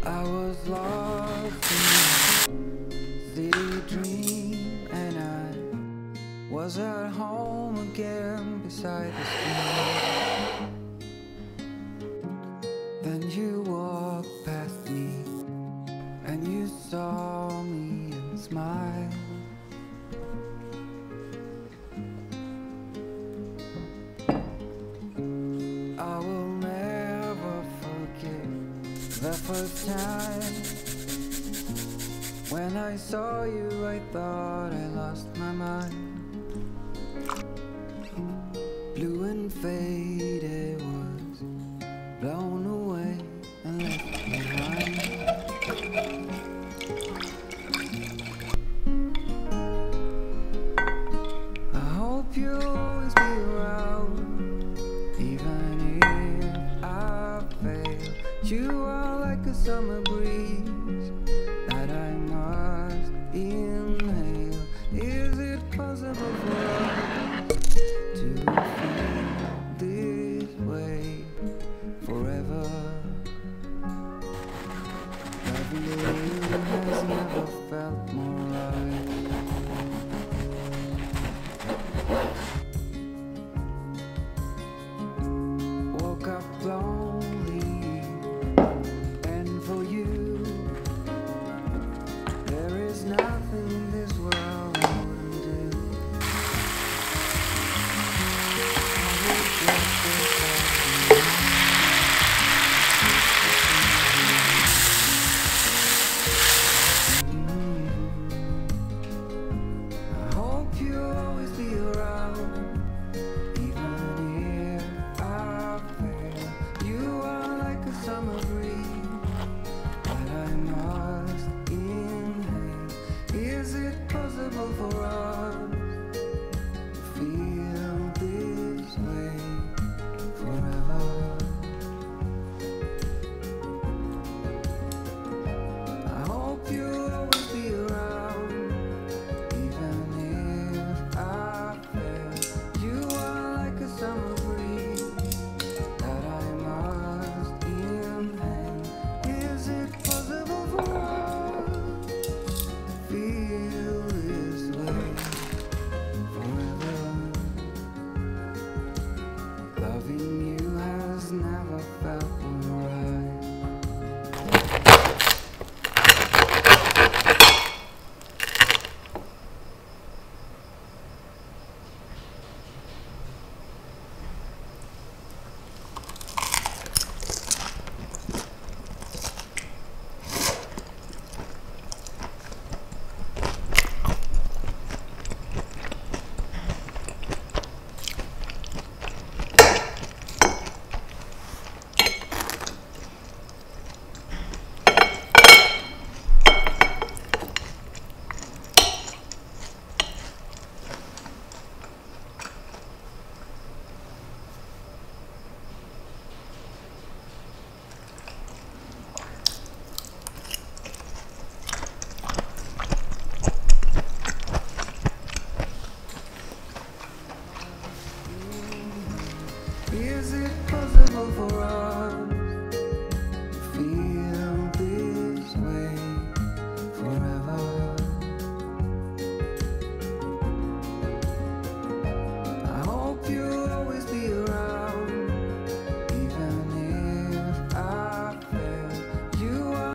I was lost in a city dream, and I was at home again beside the stream. Then you walked past me, and you saw me and smiled. I will never forget the first time when I saw you. I thought I lost my mind. Blue and faded was blown away and left behind. I hope you'll always be around, even if I fail. You are like a summer breeze that I must inhale. Is it possible for us to feel this way forever? Loving you has never felt more right. Woke up lonely, and for you there is nothing in this world I wouldn't do. I would just be I hope you'll always be around, even if I fail. You are like a summer breeze that I must inhale. Is it possible for us to feel this way forever? I hope you'll always be around, even if I fail. You are like a summer breeze that I must inhale. Is it possible for us to feel this way forever? Loving you has never felt more right. Is it possible for us